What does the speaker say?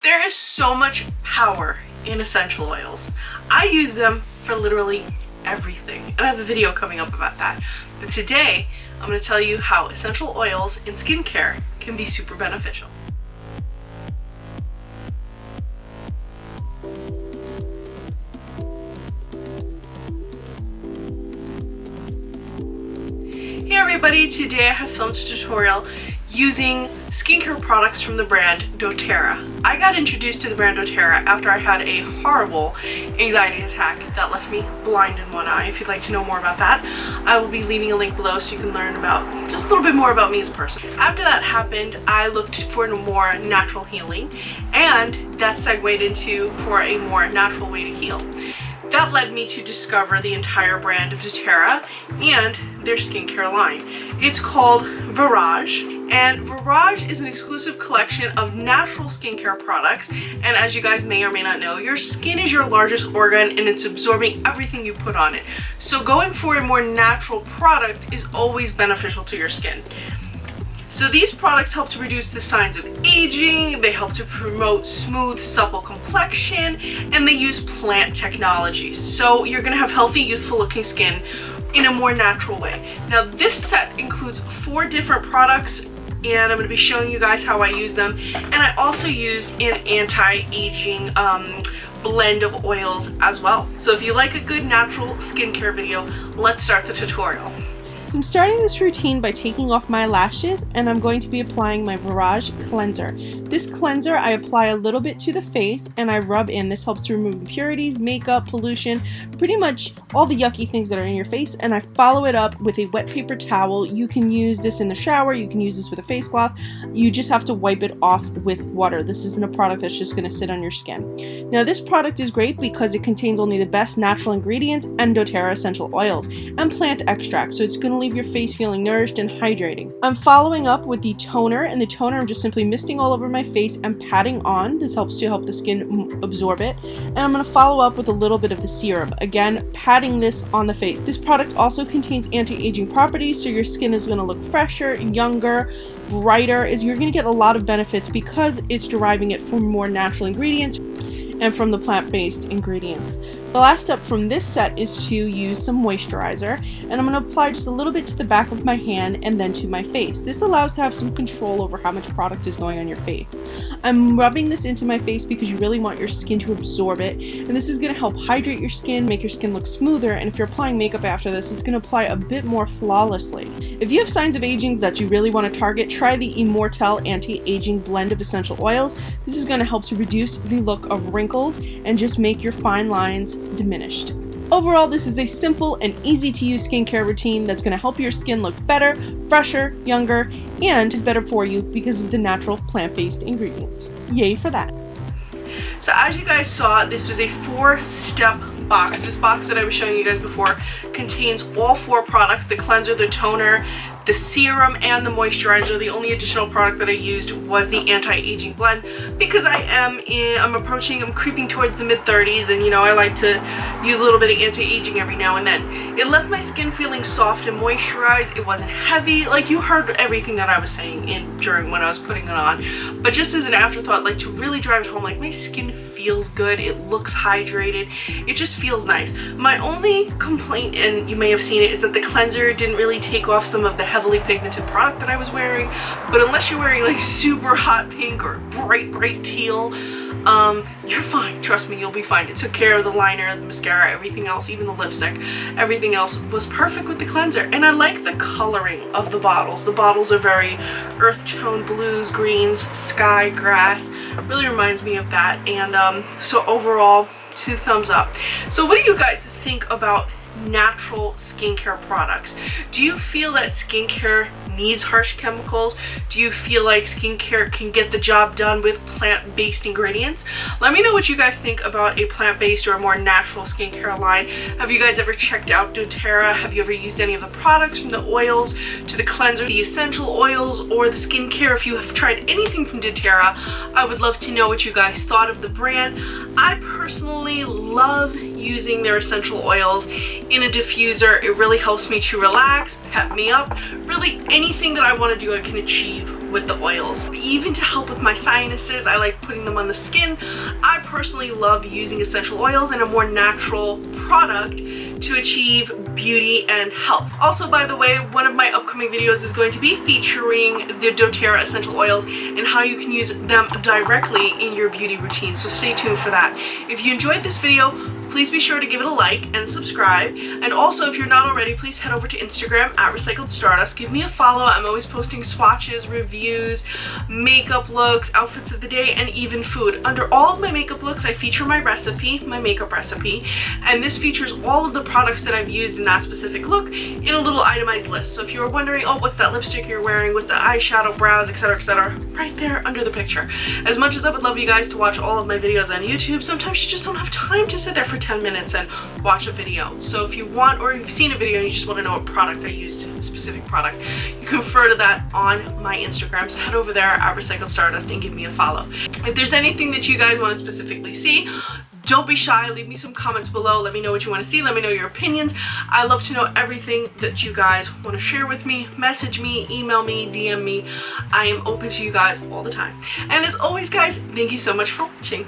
There is so much power in essential oils. I use them for literally everything, and I have a video coming up about that. But today, I'm going to tell you how essential oils in skincare can be super beneficial. Hey everybody, today I have filmed a tutorial using skincare products from the brand Doterra. I got introduced to the brand Doterra after I had a horrible anxiety attack that left me blind in one eye. If you'd like to know more about that, I will be leaving a link below so you can learn about just a little bit more about me as a person. After that happened, I looked for more natural healing, and that segued into for a more natural way to heal. That led me to discover the entire brand of Doterra and their skincare line. It's called Verage, and Verage is an exclusive collection of natural skincare products. And as you guys may or may not know, your skin is your largest organ and it's absorbing everything you put on it. So going for a more natural product is always beneficial to your skin. So these products help to reduce the signs of aging, they help to promote smooth, supple complexion, and they use plant technologies. So you're going to have healthy, youthful looking skin in a more natural way. Now this set includes 4 different products, and I'm going to be showing you guys how I use them. And I also used an anti-aging blend of oils as well. So if you like a good natural skincare video, let's start the tutorial. So I'm starting this routine by taking off my lashes, and I'm going to be applying my Verage cleanser. This cleanser I apply a little bit to the face and I rub in. This helps to remove impurities, makeup, pollution, pretty much all the yucky things that are in your face, and I follow it up with a wet paper towel. You can use this in the shower, you can use this with a face cloth. You just have to wipe it off with water. This isn't a product that's just going to sit on your skin. Now this product is great because it contains only the best natural ingredients and Doterra essential oils and plant extracts, so it's going to leave your face feeling nourished and hydrating. I'm following up with the toner, and the toner I'm just simply misting all over my face and patting on. This helps to help the skin absorb it. And I'm going to follow up with a little bit of the serum, again patting this on the face. This product also contains anti-aging properties, so your skin is going to look fresher, younger, brighter. You're going to get a lot of benefits because it's deriving it from more natural ingredients and from the plant-based ingredients. The last step from this set is to use some moisturizer, and I'm going to apply just a little bit to the back of my hand and then to my face. This allows to have some control over how much product is going on your face. I'm rubbing this into my face because you really want your skin to absorb it, and this is going to help hydrate your skin, make your skin look smoother, and if you're applying makeup after this, it's going to apply a bit more flawlessly. If you have signs of aging that you really want to target, try the Immortelle anti-aging blend of essential oils. This is going to help to reduce the look of wrinkles and just make your fine lines diminished. Overall, this is a simple and easy to use skincare routine that's going to help your skin look better, fresher, younger, and is better for you because of the natural plant-based ingredients. Yay for that. So as you guys saw, this was a 4-step box. This box that I was showing you guys before contains all 4 products: the cleanser, the toner, the serum, and the moisturizer. The only additional product that I used was the anti-aging blend because I'm creeping towards the mid-30s, and you know, I like to use a little bit of anti-aging every now and then. It left my skin feeling soft and moisturized. It wasn't heavy. Like, you heard everything that I was saying during when I was putting it on. But just as an afterthought, like, to really drive it home, like, my skin feels good, it looks hydrated, it just feels nice. My only complaint, and you may have seen it, is that the cleanser didn't really take off some of the heavily pigmented product that I was wearing. But unless you're wearing like super hot pink or bright teal, you're fine. Trust me, you'll be fine. It took care of the liner, the mascara, everything else, even the lipstick. Everything else was perfect with the cleanser. And I like the coloring of the bottles. The bottles are very earth tone blues, greens, sky, grass. Really reminds me of that. And so overall, 2 thumbs up. So what do you guys think about natural skincare products? Do you feel that skincare needs harsh chemicals? Do you feel like skincare can get the job done with plant-based ingredients? Let me know what you guys think about a plant-based or a more natural skincare line. Have you guys ever checked out Doterra? Have you ever used any of the products, from the oils to the cleanser, the essential oils, or the skincare? If you have tried anything from Doterra, I would love to know what you guys thought of the brand. I personally love using their essential oils in a diffuser. It really helps me to relax, pep me up. Really, anything that I want to do, I can achieve with the oils. Even to help with my sinuses, I like putting them on the skin. I personally love using essential oils and a more natural product to achieve beauty and health. Also, by the way, one of my upcoming videos is going to be featuring the Doterra essential oils and how you can use them directly in your beauty routine, so stay tuned for that. If you enjoyed this video, please be sure to give it a like and subscribe. And also, if you're not already, please head over to Instagram at Recycled Stardust. Give me a follow. I'm always posting swatches, reviews, makeup looks, outfits of the day, and even food. Under all of my makeup looks, I feature my recipe, my makeup recipe, and this features all of the products that I've used in that specific look in a little itemized list. So if you were wondering, oh, what's that lipstick you're wearing, what's the eyeshadow, brows, etc., right there under the picture. As much as I would love you guys to watch all of my videos on YouTube, sometimes you just don't have time to sit there for 10 minutes and watch a video. So if you want, or you've seen a video and you just want to know what product I used, a specific product, you can refer to that on my Instagram. So head over there at Recycled Stardust and give me a follow. If there's anything that you guys want to specifically see, don't be shy, leave me some comments below, let me know what you want to see, let me know your opinions. I love to know everything that you guys want to share with me. Message me, email me, DM me. I am open to you guys all the time. And as always, guys, thank you so much for watching.